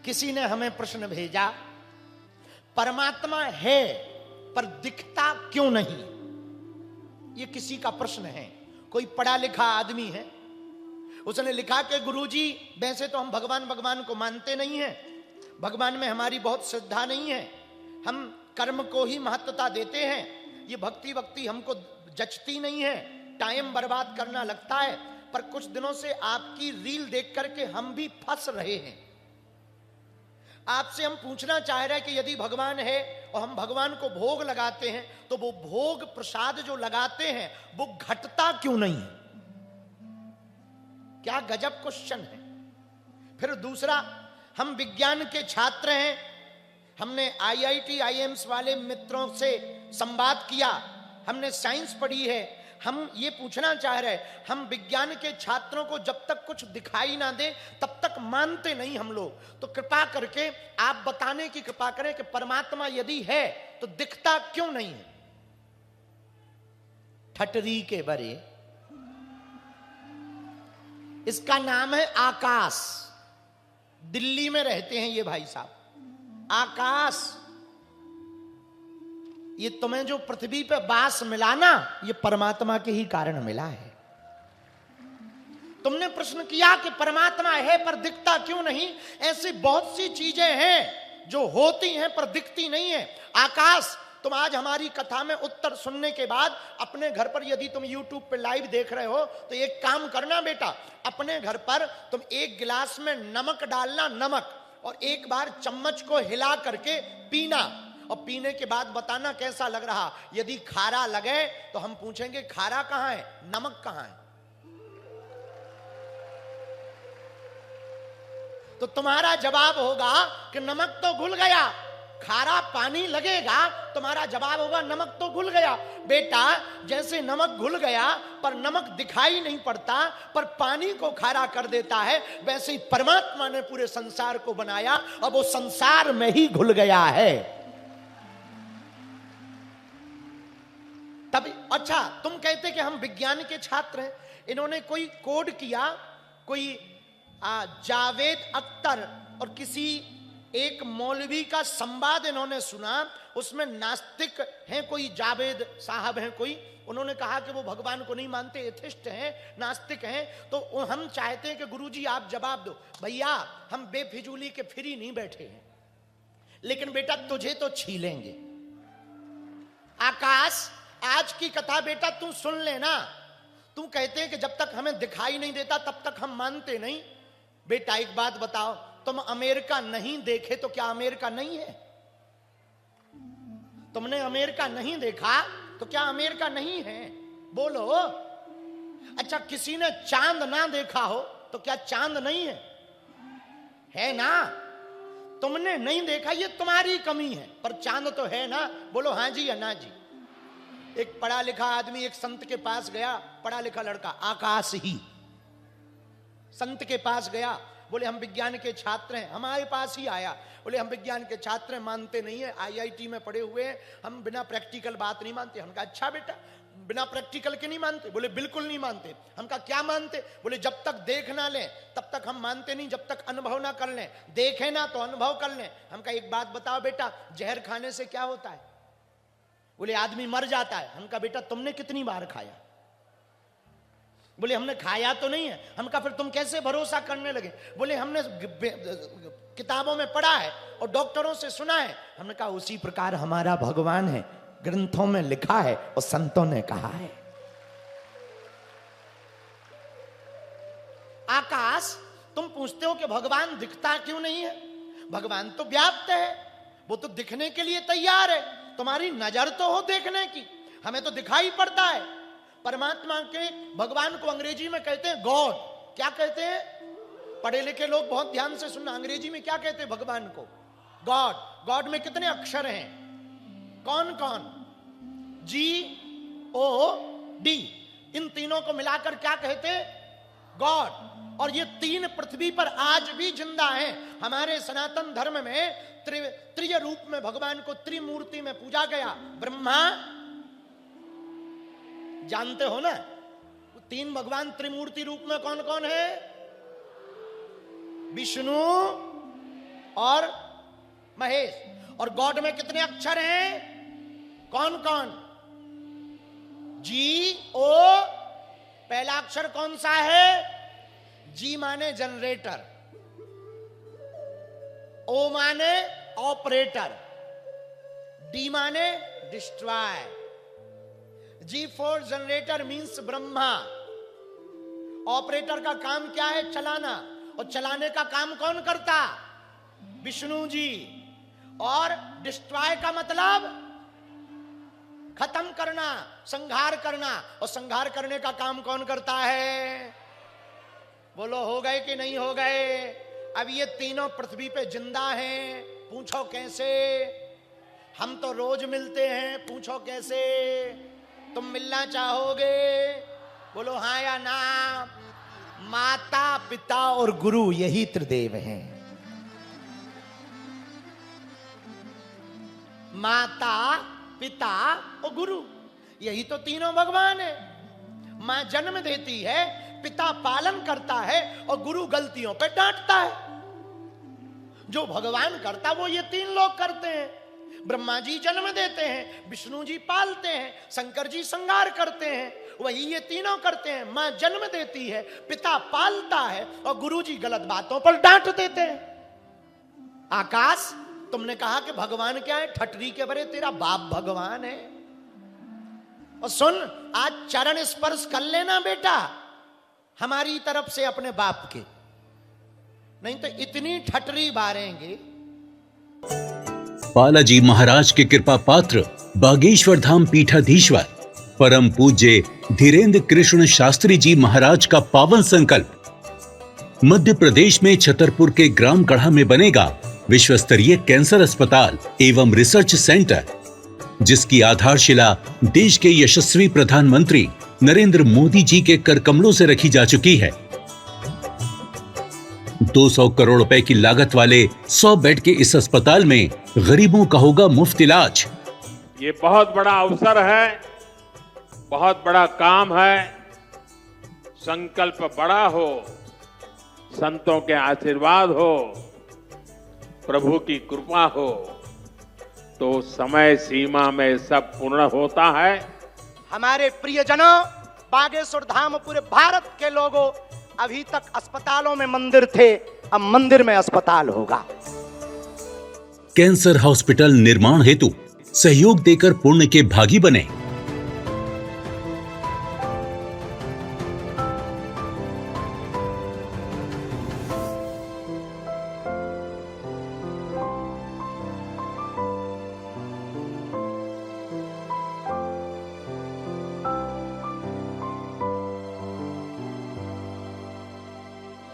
किसी ने हमें प्रश्न भेजा, परमात्मा है पर दिखता क्यों नहीं? ये किसी का प्रश्न है। कोई पढ़ा लिखा आदमी है, उसने लिखा कि गुरुजी वैसे तो हम भगवान को मानते नहीं हैं, भगवान में हमारी बहुत श्रद्धा नहीं है, हम कर्म को ही महत्वता देते हैं, ये भक्ति हमको जचती नहीं है, टाइम बर्बाद करना लगता है, पर कुछ दिनों से आपकी रील देख करके हम भी फंस रहे हैं। आपसे हम पूछना चाह रहे हैं कि यदि भगवान है और हम भगवान को भोग लगाते हैं तो वो भोग प्रसाद जो लगाते हैं वो घटता क्यों नहीं है? क्या गजब क्वेश्चन है। फिर दूसरा, हम विज्ञान के छात्र हैं, हमने IIT IIMs वाले मित्रों से संवाद किया, हमने साइंस पढ़ी है, हम ये पूछना चाह रहे हैं, हम विज्ञान के छात्रों को जब तक कुछ दिखाई ना दे तब तक मानते नहीं हम लोग। तो कृपा करके आप बताने की कृपा करें कि परमात्मा यदि है तो दिखता क्यों नहीं है? ठटरी के बरे, इसका नाम है आकाश। दिल्ली में रहते हैं ये भाई साहब। आकाश, ये तुम्हें जो पृथ्वी पे बास मिला ना, ये परमात्मा के ही कारण मिला है। तुमने प्रश्न किया कि परमात्मा है पर दिखता क्यों नहीं? ऐसी बहुत सी चीजें हैं जो होती हैं पर दिखती नहीं है। आकाश, तुम आज हमारी कथा में उत्तर सुनने के बाद अपने घर पर, यदि तुम YouTube पे लाइव देख रहे हो तो एक काम करना बेटा, अपने घर पर तुम एक गिलास में नमक डालना, नमक, और एक बार चम्मच को हिला करके पीना, और पीने के बाद बताना कैसा लग रहा। यदि खारा लगे तो हम पूछेंगे खारा कहां है, नमक कहां है? तो तुम्हारा जवाब होगा कि नमक तो घुल गया। खारा पानी लगेगा, तुम्हारा जवाब होगा नमक तो घुल गया। बेटा, जैसे नमक घुल गया पर नमक दिखाई नहीं पड़ता पर पानी को खारा कर देता है, वैसे ही परमात्मा ने पूरे संसार को बनाया और वो संसार में ही घुल गया है। तभी अच्छा, तुम कहते कि हम विज्ञान के छात्र हैं, इन्होंने कोई कोड किया, कोई जावेद अख्तर और किसी एक मौलवी का संवाद इन्होंने सुना, उसमें नास्तिक हैं, कोई जावेद साहब हैं कोई, उन्होंने कहा कि वो भगवान को नहीं मानते, एथिस्ट हैं, नास्तिक हैं। तो हम चाहते हैं कि गुरुजी आप जवाब दो। भैया, हम बेफिजूली के फ्री नहीं बैठे हैं, लेकिन बेटा तुझे तो छीलेंगे। आकाश, आज की कथा बेटा तू सुन लेना। तू कहते हैं कि जब तक हमें दिखाई नहीं देता तब तक हम मानते नहीं। बेटा एक बात बताओ, तुम अमेरिका नहीं देखे तो क्या अमेरिका नहीं है? तुमने अमेरिका नहीं देखा तो क्या अमेरिका नहीं है? बोलो। अच्छा, किसी ने चांद ना देखा हो तो क्या चांद नहीं है? है ना? तुमने नहीं देखा, ये तुम्हारी कमी है, पर चांद तो है ना? बोलो हाँ जी या ना जी। एक पढ़ा लिखा आदमी एक संत के पास गया, पढ़ा लिखा लड़का, आकाश ही, संत के पास गया, बोले हम विज्ञान के छात्र हैं, हमारे पास ही आया, बोले हम विज्ञान के छात्र हैं, मानते नहीं है, IIT में पढ़े हुए हैं, हम बिना प्रैक्टिकल बात नहीं मानते। हम कहा अच्छा बेटा, बिना प्रैक्टिकल के नहीं मानते? बोले बिल्कुल नहीं मानते। हम कहा क्या मानते? बोले जब तक देख ना लें तब तक हम मानते नहीं, जब तक अनुभव ना कर लें, देखे ना तो अनुभव कर लें। हम कहा एक बात बताओ बेटा, जहर खाने से क्या होता है? बोले आदमी मर जाता है। हम कहा बेटा तुमने कितनी बार खाया? बोले हमने खाया तो नहीं है। हम कहा फिर तुम कैसे भरोसा करने लगे? बोले हमने किताबों में पढ़ा है और डॉक्टरों से सुना है। हमने कहा उसी प्रकार हमारा भगवान है, ग्रंथों में लिखा है और संतों ने कहा है। आकाश, तुम पूछते हो कि भगवान दिखता क्यों नहीं है? भगवान तो व्याप्त है, वो तो दिखने के लिए तैयार है। तुम्हारी नजर तो हो देखने की, हमें तो दिखाई पड़ता है। परमात्मा के, भगवान को अंग्रेजी में कहते हैं गॉड। क्या कहते हैं? पढ़े लिखे लोग बहुत ध्यान से सुनना, अंग्रेजी में क्या कहते हैं भगवान को? गॉड। गॉड में कितने अक्षर हैं? कौन कौन? GOD, इन तीनों को मिलाकर क्या कहते हैं? गॉड। और ये तीन पृथ्वी पर आज भी जिंदा हैं। हमारे सनातन धर्म में त्रिय रूप में भगवान को त्रिमूर्ति में पूजा गया। ब्रह्मा, जानते हो ना, तीन भगवान त्रिमूर्ति रूप में कौन कौन है? विष्णु, और महेश। और गॉड में कितने अक्षर हैं? कौन कौन? जी ओ। पहला अक्षर कौन सा है? जी माने जनरेटर, ओ माने ऑपरेटर, डी माने destroy. G for generator means Brahma. Operator का काम क्या है? चलाना। और चलाने का काम कौन करता? विष्णु जी। और डिस्ट्रॉय का मतलब खत्म करना, संहार करना। और संहार करने का काम कौन करता है? बोलो हो गए कि नहीं हो गए? अब ये तीनों पृथ्वी पे जिंदा हैं, पूछो कैसे? हम तो रोज मिलते हैं, पूछो कैसे? तुम मिलना चाहोगे? बोलो हाँ या ना। माता पिता और गुरु यही त्रिदेव हैं। माता पिता और गुरु यही तो तीनों भगवान है। मां जन्म देती है, पिता पालन करता है और गुरु गलतियों पे डांटता है। जो भगवान करता वो ये तीन लोग करते हैं। ब्रह्मा जी जन्म देते हैं, विष्णु जी पालते हैं, शंकर जी संहार करते हैं, वही ये तीनों करते हैं। मां जन्म देती है, पिता पालता है और गुरु जी गलत बातों पर डांट देते हैं। आकाश, तुमने कहा कि भगवान क्या है? ठटरी के बरे तेरा बाप भगवान है। और सुन, आज चरण स्पर्श कर लेना बेटा हमारी तरफ से अपने बाप के, नहीं तो इतनी ठटरी बारेंगे। बालाजी महाराज के कृपा पात्र बागेश्वर धाम पीठाधीश्वर परम पूज्य धीरेन्द्र कृष्ण शास्त्री जी महाराज का पावन संकल्प। मध्य प्रदेश में छतरपुर के ग्राम गढ़ा में बनेगा विश्व स्तरीय कैंसर अस्पताल एवं रिसर्च सेंटर, जिसकी आधारशिला देश के यशस्वी प्रधानमंत्री नरेंद्र मोदी जी के कर कमलों से रखी जा चुकी है। 200 करोड़ रुपए की लागत वाले 100 बेड के इस अस्पताल में गरीबों का होगा मुफ्त इलाज। ये बहुत बड़ा अवसर है, बहुत बड़ा काम है। संकल्प बड़ा हो, संतों के आशीर्वाद हो, प्रभु की कृपा हो, तो समय सीमा में सब पूर्ण होता है। हमारे प्रियजनों, बागेश्वर धाम पूरे भारत के लोगों, अभी तक अस्पतालों में मंदिर थे, अब मंदिर में अस्पताल होगा। कैंसर हॉस्पिटल निर्माण हेतु सहयोग देकर पुण्य के भागी बने।